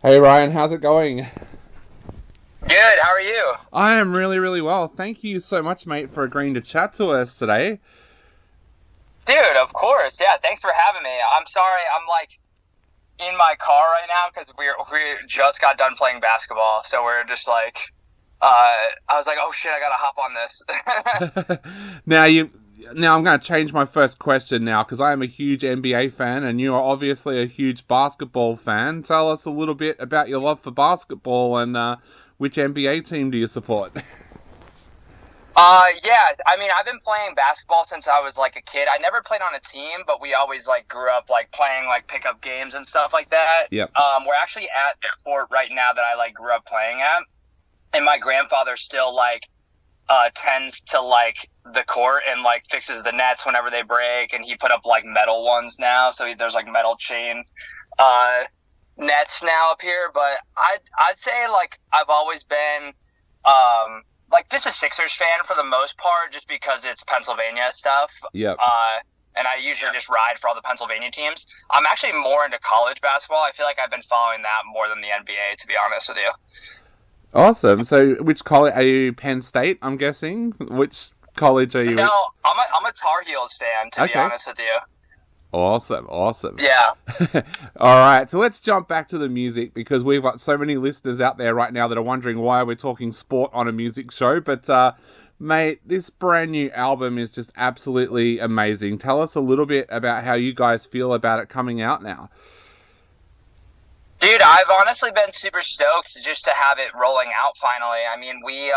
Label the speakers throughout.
Speaker 1: Hey Ryan, how's it going?
Speaker 2: Good. How are you?
Speaker 1: I am really, really well. Thank you so much, mate, for agreeing to chat to us today.
Speaker 2: Dude, of course. Yeah, thanks for having me. I'm sorry. I'm like in my car right now because we just got done playing basketball, so we're just like I was like, "Oh shit, I got to hop on this."
Speaker 1: now you, now I'm going to change my first question now because I am a huge NBA fan and you are obviously a huge basketball fan. Tell us a little bit about your love for basketball and which NBA team do you support?
Speaker 2: Yeah, I mean, I've been playing basketball since I was like a kid. I never played on a team, but we always like grew up like playing like pickup games and stuff like that.
Speaker 1: Yep.
Speaker 2: We're actually at the court right now that I like grew up playing at, and my grandfather still like tends to like the court and like fixes the nets whenever they break, and he put up like metal ones now, so there's like metal chain uh nets now up here. But I'd say like I've always been like just a Sixers fan for the most part, just because it's Pennsylvania stuff.
Speaker 1: Yep.
Speaker 2: And I usually just ride for all the Pennsylvania teams. I'm actually more into college basketball. I feel like I've been following that more than the NBA, to be honest with you.
Speaker 1: Awesome. So, which college are you? Penn State, I'm guessing. Which college are you?
Speaker 2: No, I'm a Tar Heels fan, to be
Speaker 1: Okay.
Speaker 2: honest with you.
Speaker 1: Awesome, awesome.
Speaker 2: Yeah.
Speaker 1: All right, so let's jump back to the music because we've got so many listeners out there right now that are wondering why we're talking sport on a music show. But, mate, this brand new album is just absolutely amazing. Tell us a little bit about how you guys feel about it coming out now.
Speaker 2: Dude, I've honestly been super stoked just to have it rolling out finally. I mean, we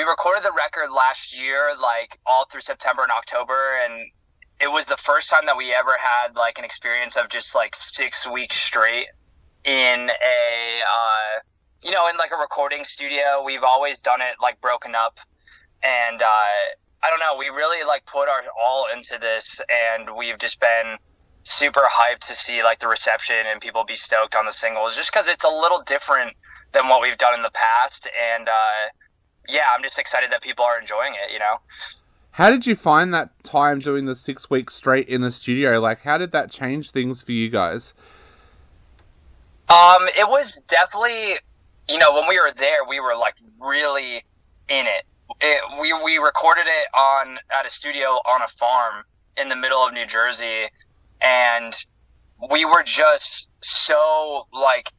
Speaker 2: recorded the record last year, like all through September and October, and it was the first time that we ever had like an experience of just like 6 weeks straight in in like a recording studio. We've always done it like broken up, and I don't know, we really like put our all into this, and we've just been super hyped to see like the reception and people be stoked on the singles, just because it's a little different than what we've done in the past. And yeah, I'm just excited that people are enjoying it.
Speaker 1: How did you find that time doing the 6 weeks straight in the studio? Like, how did that change things for you guys?
Speaker 2: It was definitely, when we were there, we were like really in it. We recorded it at a studio on a farm in the middle of New Jersey, and we were just so like,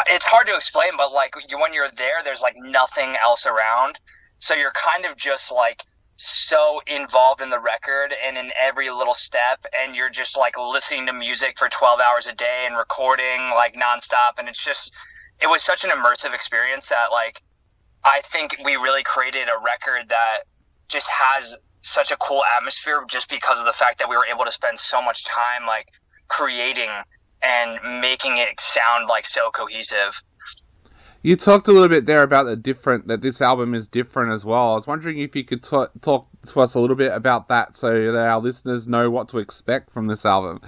Speaker 2: it's hard to explain, but like when you're there, there's like nothing else around, so you're kind of just like so involved in the record and in every little step, and you're just like listening to music for 12 hours a day and recording like nonstop. And it was such an immersive experience that like I think we really created a record that just has such a cool atmosphere, just because of the fact that we were able to spend so much time like creating and making it sound like so cohesive.
Speaker 1: You talked a little bit there about that this album is different as well. I was wondering if you could talk to us a little bit about that so that our listeners know what to expect from this album.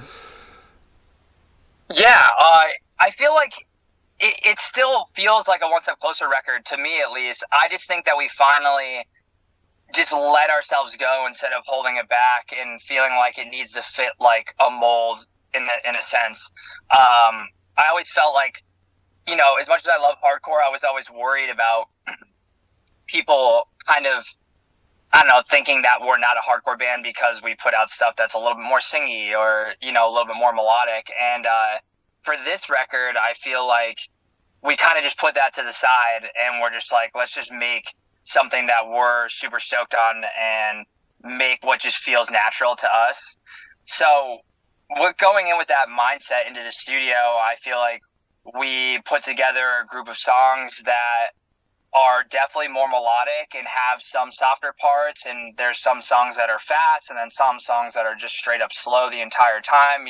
Speaker 2: Yeah, I feel like it still feels like a One Step Closer record, to me at least. I just think that we finally just let ourselves go instead of holding it back and feeling like it needs to fit like a mold in a sense. I always felt like, as much as I love hardcore, I was always worried about people kind of, I don't know, thinking that we're not a hardcore band because we put out stuff that's a little bit more singy or, a little bit more melodic. And for this record, I feel like we kind of just put that to the side, and we're just like, let's just make something that we're super stoked on and make what just feels natural to us. So we're going in with that mindset into the studio. I feel like we put together a group of songs that are definitely more melodic and have some softer parts, and there's some songs that are fast and then some songs that are just straight up slow the entire time.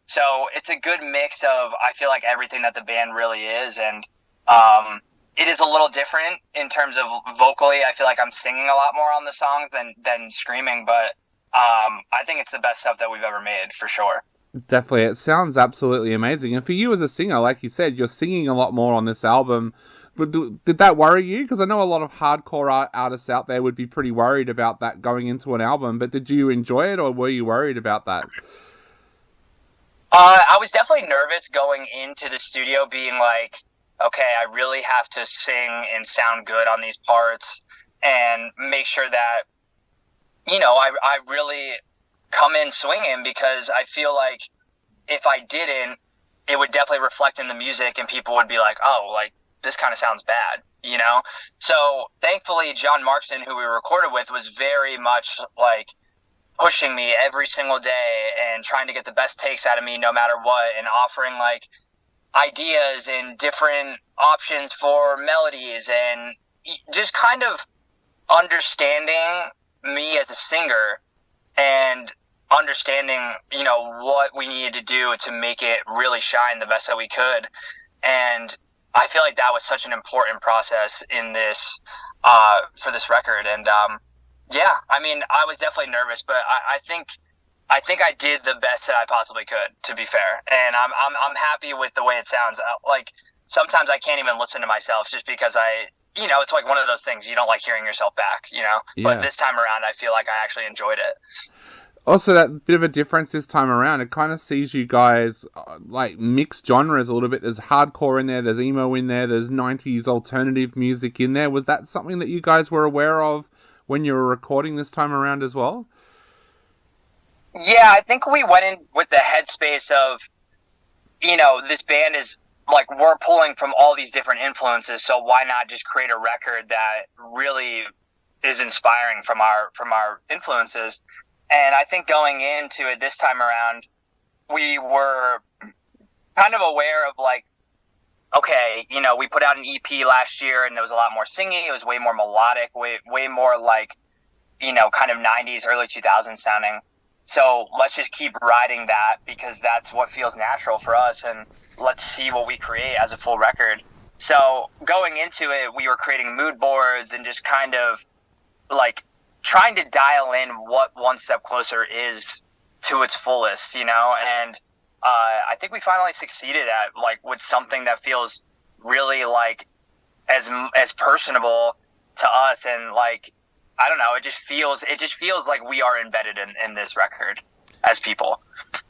Speaker 2: So it's a good mix of, I feel like, everything that the band really is. And it is a little different in terms of vocally. I feel like I'm singing a lot more on the songs than screaming, but I think it's the best stuff that we've ever made, for sure.
Speaker 1: Definitely, it sounds absolutely amazing. And for you as a singer, like you said, you're singing a lot more on this album. But did that worry you? Because I know a lot of hardcore artists out there would be pretty worried about that going into an album. But did you enjoy it, or were you worried about that?
Speaker 2: I was definitely nervous going into the studio, being like, okay, I really have to sing and sound good on these parts and make sure that, I really come in swinging, because I feel like if I didn't, it would definitely reflect in the music and people would be like, oh, like, this kind of sounds bad, you know? So thankfully, John Markson, who we recorded with, was very much like pushing me every single day and trying to get the best takes out of me no matter what, and offering like ideas and different options for melodies, and just kind of understanding me as a singer and understanding, what we needed to do to make it really shine the best that we could. And I feel like that was such an important process in this, for this record. And, yeah, I mean, I was definitely nervous, but I think I did the best that I possibly could, to be fair. And I'm happy with the way it sounds. Like, sometimes I can't even listen to myself just because it's like one of those things, you don't like hearing yourself back. But
Speaker 1: Yeah.
Speaker 2: this time around, I feel like I actually enjoyed it.
Speaker 1: Also, that bit of a difference this time around, it kind of sees you guys like mix genres a little bit. There's hardcore in there, there's emo in there, there's 90s alternative music in there. Was that something that you guys were aware of when you were recording this time around as well?
Speaker 2: Yeah, I think we went in with the headspace of, this band is like, we're pulling from all these different influences, so why not just create a record that really is inspiring from our influences? And I think going into it this time around, we were kind of aware of like, okay, we put out an EP last year and there was a lot more singing. It was way more melodic, way more like, kind of 90s, early 2000s sounding. So let's just keep riding that, because that's what feels natural for us, and let's see what we create as a full record. So going into it, we were creating mood boards and just kind of like trying to dial in what One Step Closer is to its fullest, and I think we finally succeeded at like with something that feels really like as personable to us, and like, I don't know, it just feels like we are embedded in this record as people.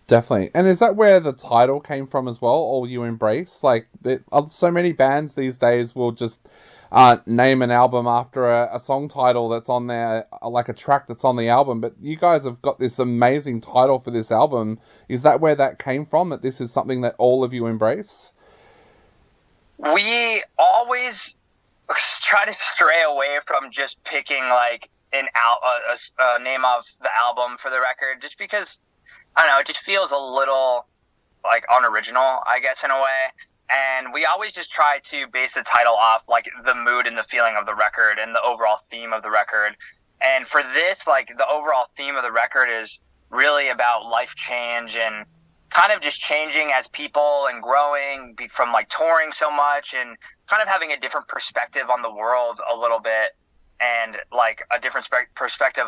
Speaker 1: Definitely. And is that where the title came from as well, All You Embrace? Like, so many bands these days will just name an album after a song title that's on there, like a track that's on the album. But you guys have got this amazing title for this album. Is that where that came from, that this is something that all of you embrace?
Speaker 2: We always try to stray away from just picking like a name of the album for the record, just because, I don't know, it just feels a little like unoriginal, I guess, in a way. And we always just try to base the title off like the mood and the feeling of the record and the overall theme of the record. And for this, like, the overall theme of the record is really about life change and kind of just changing as people and growing from like touring so much, and kind of having a different perspective on the world a little bit, and like a different perspective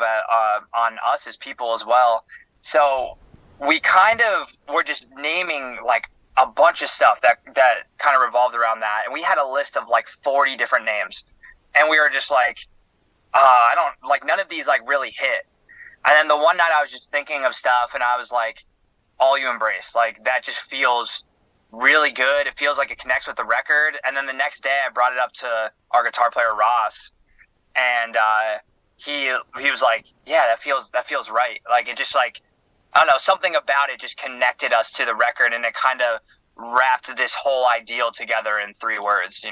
Speaker 2: on us as people as well. So we kind of were just naming like a bunch of stuff that kind of revolved around that, and we had a list of like 40 different names, and we were just like, I don't like, none of these like really hit. And then the one night I was just thinking of stuff, and I was like, All You Embrace, like, that just feels really good. It feels like it connects with the record. And then the next day I brought it up to our guitar player Ross, and he was like, yeah, that feels right. Like, it just, like, I don't know, something about it just connected us to the record, and it kind of wrapped this whole ideal together in 3 words,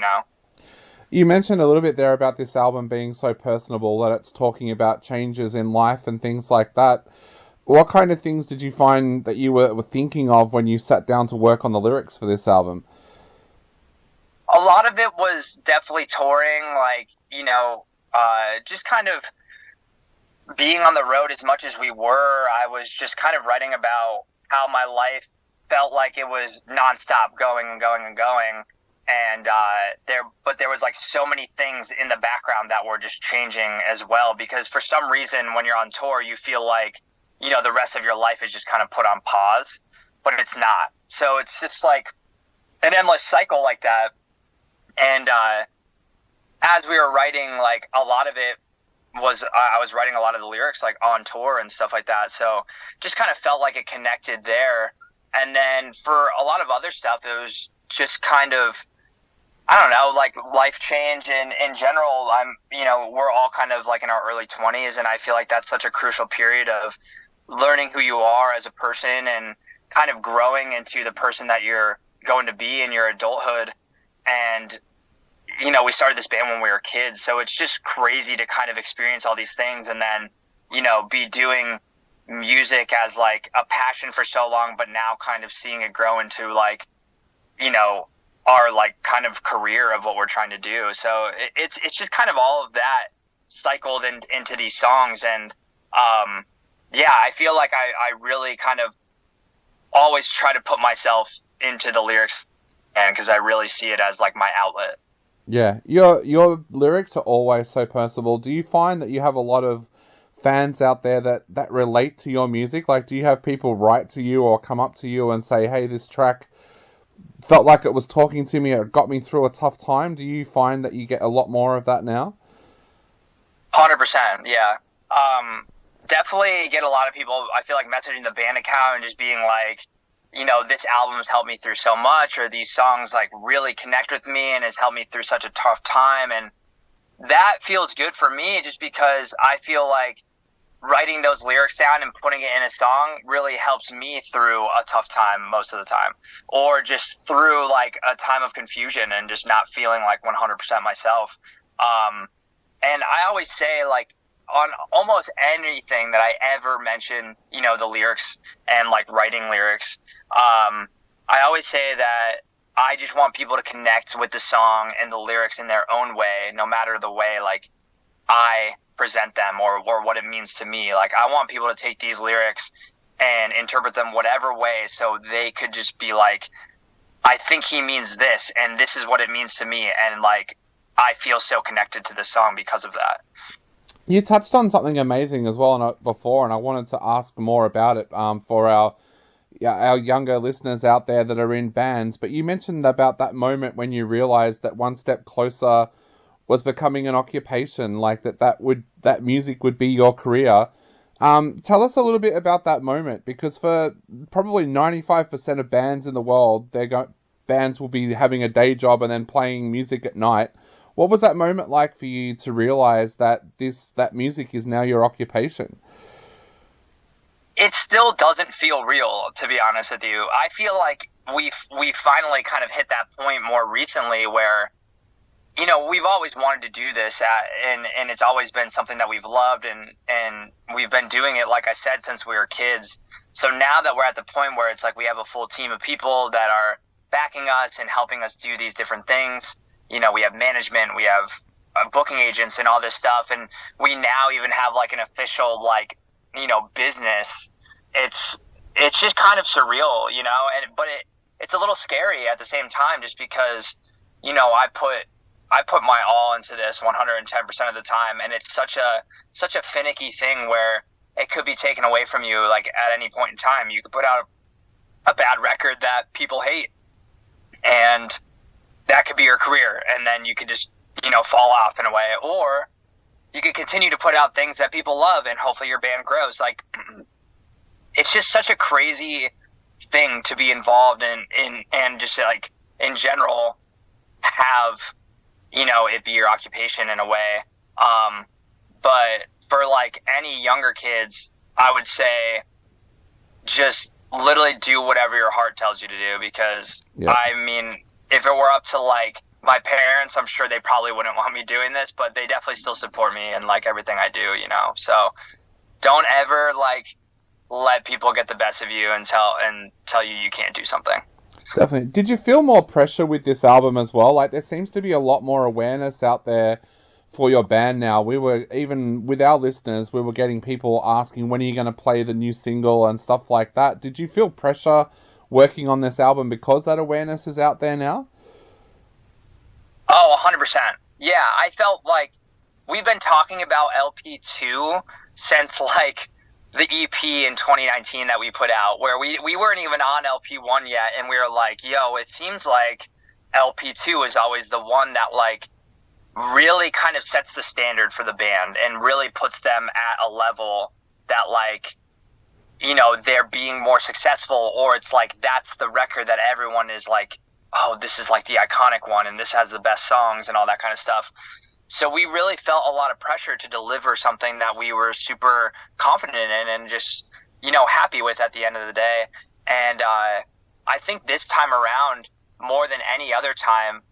Speaker 1: You mentioned a little bit there about this album being so personable, that it's talking about changes in life and things like that. What kind of things did you find that you were thinking of when you sat down to work on the lyrics for this album?
Speaker 2: A lot of it was definitely touring, like, just kind of being on the road as much as we were. I was just kind of writing about how my life felt like it was nonstop, going and going and going. And there was like so many things in the background that were just changing as well, because for some reason when you're on tour, you feel like, the rest of your life is just kind of put on pause, but it's not. So it's just like an endless cycle like that. And as we were writing, like, a lot of it was, I was writing a lot of the lyrics like on tour and stuff like that. So just kind of felt like it connected there. And then for a lot of other stuff, it was just kind of, I don't know, like life change in general. We're all kind of like in our early 20s, and I feel like that's such a crucial period of learning who you are as a person and kind of growing into the person that you're going to be in your adulthood. And, we started this band when we were kids, so it's just crazy to kind of experience all these things and then, be doing music as like a passion for so long, but now kind of seeing it grow into like, our like kind of career of what we're trying to do. So it's just kind of all of that cycled into these songs. And, I feel like I really kind of always try to put myself into the lyrics, and because I really see it as like my outlet.
Speaker 1: Yeah, your lyrics are always so personable. Do you find that you have a lot of fans out there that relate to your music? Like, do you have people write to you or come up to you and say, hey, this track felt like it was talking to me, it got me through a tough time? Do you find that you get a lot more of that now?
Speaker 2: 100%, yeah. Definitely get a lot of people, I feel like, messaging the band account and just being like, this album has helped me through so much, or these songs like really connect with me and has helped me through such a tough time. And that feels good for me just because I feel like writing those lyrics down and putting it in a song really helps me through a tough time most of the time, or just through like a time of confusion and just not feeling like 100% myself. And I always say, like, on almost anything that I ever mention, the lyrics and like writing lyrics, I always say that I just want people to connect with the song and the lyrics in their own way, no matter the way like I present them or what it means to me. Like, I want people to take these lyrics and interpret them whatever way, so they could just be like, I think he means this, and this is what it means to me, and like I feel so connected to this song because of that.
Speaker 1: You touched on something amazing as well before, and I wanted to ask more about it for our younger listeners out there that are in bands. But you mentioned about that moment when you realized that One Step Closer was becoming an occupation, like that music would be your career. Tell us a little bit about that moment, because for probably 95% of bands in the world, bands will be having a day job and then playing music at night. What was that moment like for you to realize that that music is now your occupation?
Speaker 2: It still doesn't feel real, to be honest with you. I feel like we finally kind of hit that point more recently where, we've always wanted to do this, and it's always been something that we've loved, and we've been doing it, like I said, since we were kids. So now that we're at the point where it's like we have a full team of people that are backing us and helping us do these different things. We have management, we have booking agents and all this stuff, and we now even have like an official business. It's just kind of surreal, but it's a little scary at the same time, just because I put my all into this 110% of the time, and it's such a finicky thing where it could be taken away from you like at any point in time. You could put out a bad record that people hate, and that could be your career, and then you could just, fall off in a way. Or you could continue to put out things that people love, and hopefully your band grows. Like, it's just such a crazy thing to be involved in and just like in general have, it be your occupation in a way. But for like any younger kids, I would say just literally do whatever your heart tells you to do, because I mean, if it were up to like my parents, I'm sure they probably wouldn't want me doing this, but they definitely still support me in like everything I do, So don't ever like let people get the best of you and tell you can't do something.
Speaker 1: Definitely. Did you feel more pressure with this album as well? Like, there seems to be a lot more awareness out there for your band now. Even with our listeners, we were getting people asking, when are you going to play the new single and stuff like that. Did you feel pressure working on this album because that awareness is out there now?
Speaker 2: Oh, 100%. Yeah, I felt like we've been talking about LP2 since like the EP in 2019 that we put out, where we weren't even on LP1 yet, and we were like, yo, it seems like LP2 is always the one that like really kind of sets the standard for the band and really puts them at a level that like they're being more successful, or it's like that's the record that everyone is like, oh, this is like the iconic one and this has the best songs and all that kind of stuff. So we really felt a lot of pressure to deliver something that we were super confident in and just, happy with at the end of the day. And I think this time around, more than any other time,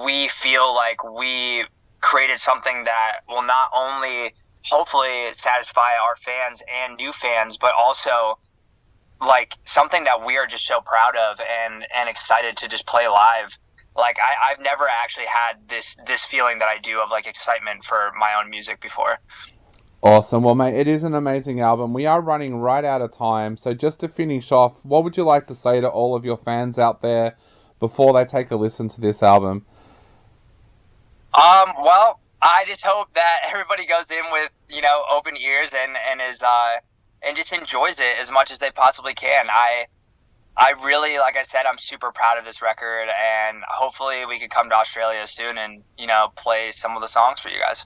Speaker 2: we feel like we created something that will not only hopefully satisfy our fans and new fans, but also like something that we are just so proud of and excited to just play live. Like I've never actually had this feeling that I do of like excitement for my own music before.
Speaker 1: Awesome. Well, mate, it is an amazing album. We are running right out of time. So just to finish off, what would you like to say to all of your fans out there before they take a listen to this album?
Speaker 2: Well, I just hope that everybody goes in with, open ears and is, and just enjoys it as much as they possibly can. I really, like I said, I'm super proud of this record, and hopefully we can come to Australia soon and, play some of the songs for you guys.